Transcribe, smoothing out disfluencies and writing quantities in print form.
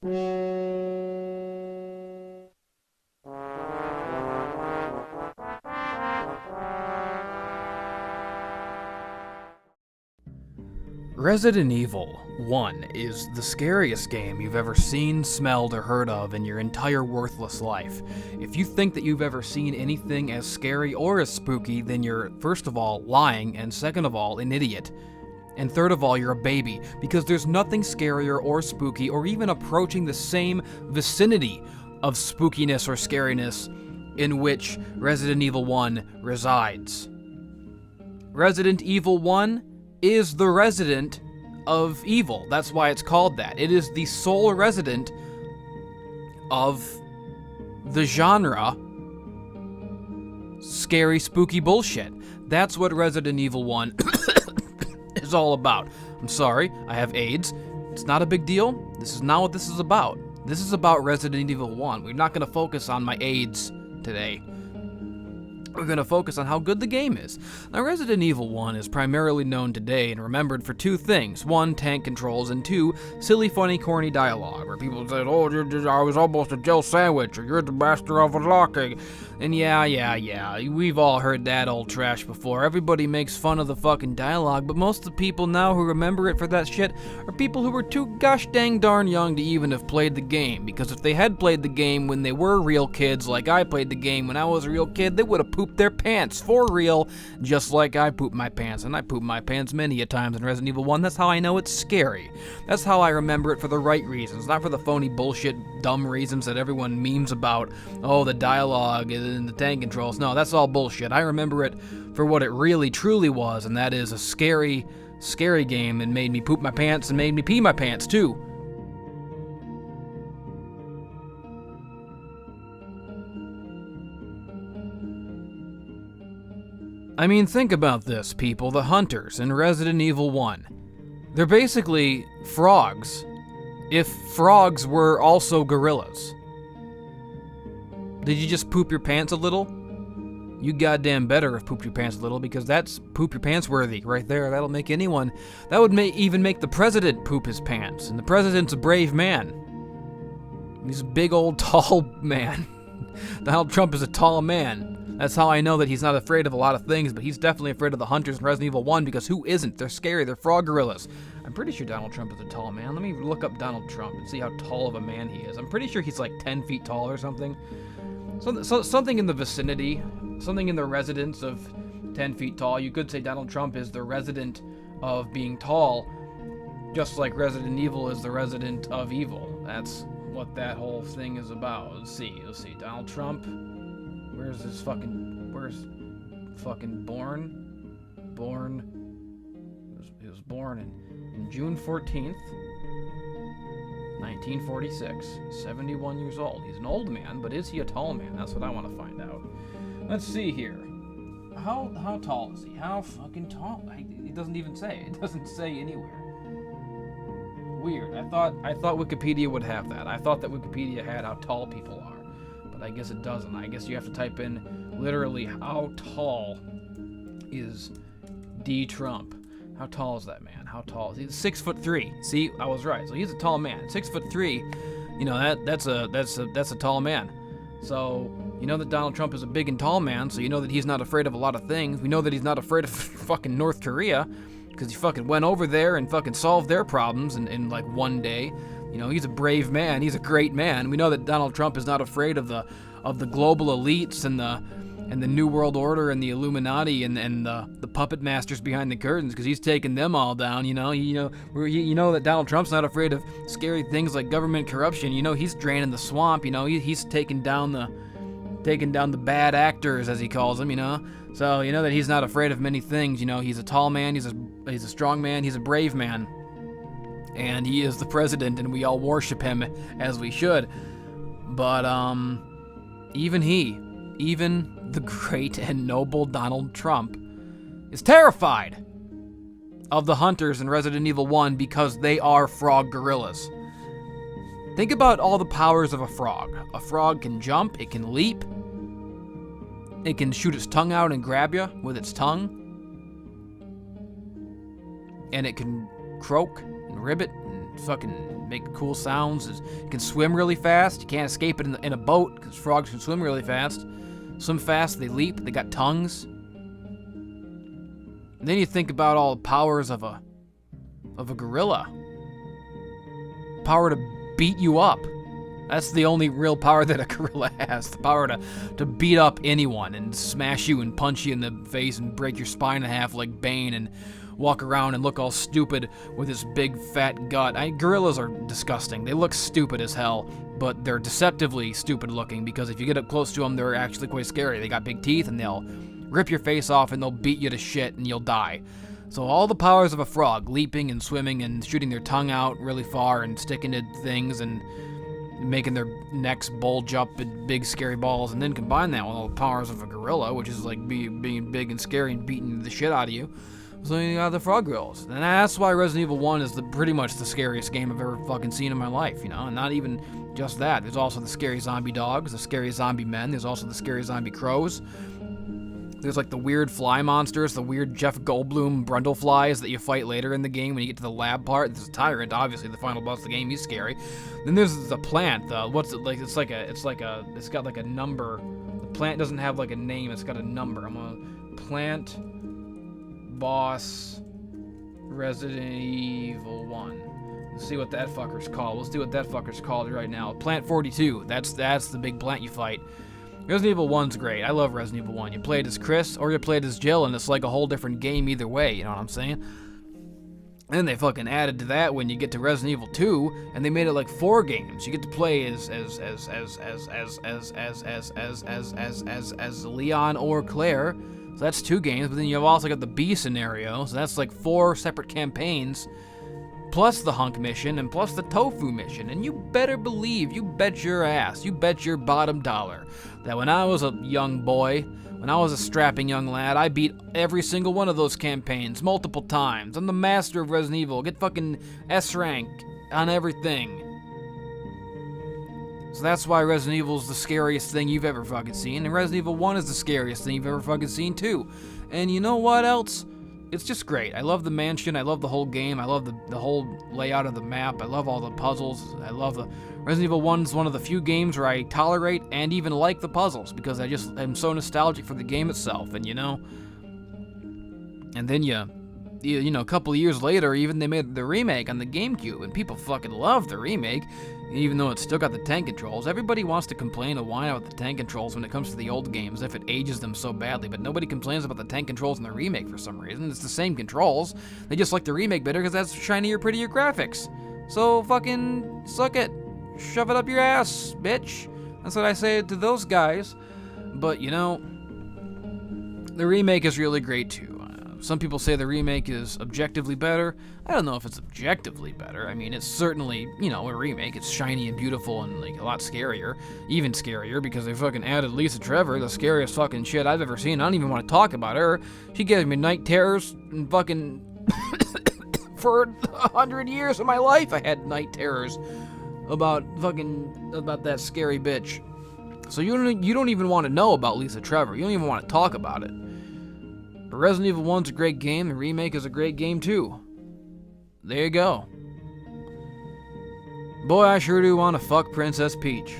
Resident Evil 1 is the scariest game you've ever seen, smelled, or heard of in your entire worthless life. If you think that you've ever seen anything as scary or as spooky, then you're, first of all, lying, and second of all, an idiot. And third of all, you're a baby, because there's nothing scarier or spooky or even approaching the same vicinity of spookiness or scariness in which Resident Evil 1 resides. Resident Evil 1 is the resident of evil. That's why it's called that. It is the sole resident of the genre scary, spooky bullshit. That's what Resident Evil 1 is all about. I'm sorry, I have AIDS. It's not a big deal. This is not what this is about. This is about Resident Evil 1. We're not going to focus on my AIDS today. We're going to focus on how good the game is. Now, Resident Evil 1 is primarily known today and remembered for two things. One, tank controls, and two, silly, funny, corny dialogue, where people said, oh, I was almost a Jill sandwich, or you're the master of unlocking. And yeah, we've all heard that old trash before. Everybody makes fun of the fucking dialogue, but most of the people now who remember it for that shit are people who were too gosh dang darn young to even have played the game. Because if they had played the game when they were real kids, like I played the game when I was a real kid, they would have pooped their pants for real, just like I pooped my pants, and I pooped my pants many a times in Resident Evil 1. That's how I know it's scary. That's how I remember it for the right reasons, not for the phony bullshit, dumb reasons that everyone memes about. Oh, the dialogue and the tank controls. No, that's all bullshit. I remember it for what it really, truly was, and that is a scary, scary game that made me poop my pants and made me pee my pants, too. I mean, think about this, people. The hunters in Resident Evil 1. They're basically frogs, if frogs were also gorillas. Did you just poop your pants a little? You goddamn better have pooped your pants a little, because that's poop your pants worthy right there. That'll make anyone. That would even make the president poop his pants. And the president's a brave man. He's a big old tall man. Donald Trump is a tall man. That's how I know that he's not afraid of a lot of things, but he's definitely afraid of the hunters in Resident Evil 1, because who isn't? They're scary. They're frog gorillas. I'm pretty sure Donald Trump is a tall man. Let me look up Donald Trump and see how tall of a man he is. I'm pretty sure he's like 10 feet tall or something. Something in the vicinity, something in the residence of 10 feet tall. You could say Donald Trump is the resident of being tall, just like Resident Evil is the resident of evil. That's what that whole thing is about. Let's see. Donald Trump. Where's fucking born? He was born in June 14th, 1946. 71 years old. He's an old man, but is he a tall man? That's what I want to find out. Let's see here. How tall is he? How fucking tall? It doesn't even say. It doesn't say anywhere. Weird. I thought Wikipedia would have that. I thought that Wikipedia had how tall people are. But I guess it doesn't. I guess you have to type in literally how tall is D. Trump. How tall is that man? How tall is he? 6'3". See, I was right. So he's a tall man. 6'3". You know that's a tall man. So you know that Donald Trump is a big and tall man. So you know that he's not afraid of a lot of things. We know that he's not afraid of fucking North Korea, because he fucking went over there and fucking solved their problems in like one day. You know, he's a brave man. He's a great man. We know that Donald Trump is not afraid of the global elites and the New World Order and the Illuminati and the puppet masters behind the curtains, because he's taking them all down. You know that Donald Trump's not afraid of scary things like government corruption. You know, he's draining the swamp. You know, he's taking down the bad actors, as he calls them. You know, so you know that he's not afraid of many things. You know, he's a tall man. He's a strong man. He's a brave man. And he is the president, and we all worship him as we should. But, even the great and noble Donald Trump is terrified of the hunters in Resident Evil 1 because they are frog gorillas. Think about all the powers of a frog. A frog can jump, it can leap, it can shoot its tongue out and grab you with its tongue, and it can croak and ribbit and fucking make cool sounds. You can swim really fast. You can't escape it in a boat because frogs can swim really fast. Swim fast, they leap, they got tongues. And then you think about all the powers of a gorilla. Power to beat you up. That's the only real power that a gorilla has. The power to beat up anyone and smash you and punch you in the face and break your spine in half like Bane and walk around and look all stupid with his big fat gut. Gorillas are disgusting. They look stupid as hell, but they're deceptively stupid looking because if you get up close to them, they're actually quite scary. They got big teeth and they'll rip your face off and they'll beat you to shit and you'll die. So all the powers of a frog, leaping and swimming and shooting their tongue out really far and sticking to things and making their necks bulge up in big scary balls, and then combine that with all the powers of a gorilla, which is like being big and scary and beating the shit out of you. So you got the frog gorillas. And that's why Resident Evil 1 is pretty much the scariest game I've ever fucking seen in my life, you know? And not even just that. There's also the scary zombie dogs, the scary zombie men. There's also the scary zombie crows. There's like the weird fly monsters, the weird Jeff Goldblum Brundle flies that you fight later in the game when you get to the lab part. There's a tyrant, obviously, the final boss of the game. He's scary. Then there's the plant. What's it like? It's got like a number. The plant doesn't have like a name. It's got a number. I'm gonna plant boss Resident Evil 1. Let's see what that fucker's called. Let's do what that fucker's called right now. Plant 42. That's the big plant you fight. Resident Evil 1's great. I love Resident Evil 1. You play it as Chris or you play it as Jill, and it's like a whole different game either way, you know what I'm saying? And then they fucking added to that when you get to Resident Evil 2, and they made it like 4 games. You get to play as Leon or Claire. So that's 2 games, but then you've also got the B scenario, so that's like 4 separate campaigns. Plus the hunk mission, and plus the tofu mission. And you better believe, you bet your ass, you bet your bottom dollar, that when I was a young boy, when I was a strapping young lad, I beat every single one of those campaigns multiple times. I'm the master of Resident Evil. Get fucking S rank on everything. So that's why Resident Evil is the scariest thing you've ever fucking seen, and Resident Evil 1 is the scariest thing you've ever fucking seen too. And you know what else? It's just great. I love the mansion. I love the whole game. I love the whole layout of the map. I love all the puzzles. I love the... Resident Evil 1 is one of the few games where I tolerate and even like the puzzles because I just am so nostalgic for the game itself, and you know... And then you know, a couple of years later, even they made the remake on the GameCube, and people fucking love the remake, even though it's still got the tank controls. Everybody wants to complain and whine about the tank controls when it comes to the old games, if it ages them so badly, but nobody complains about the tank controls in the remake for some reason. It's the same controls. They just like the remake better because that's shinier, prettier graphics. So fucking suck it. Shove it up your ass, bitch. That's what I say to those guys. But, you know, the remake is really great too. Some people say the remake is objectively better. I don't know if it's objectively better. I mean, it's certainly, you know, a remake. It's shiny and beautiful and, like, a lot scarier. Even scarier because they fucking added Lisa Trevor, the scariest fucking shit I've ever seen. I don't even want to talk about her. She gave me night terrors and fucking... For 100 years of my life, I had night terrors about that scary bitch. So you don't even want to know about Lisa Trevor. You don't even want to talk about it. But Resident Evil 1's a great game. The remake is a great game too. There you go. Boy, I sure do want to fuck Princess Peach.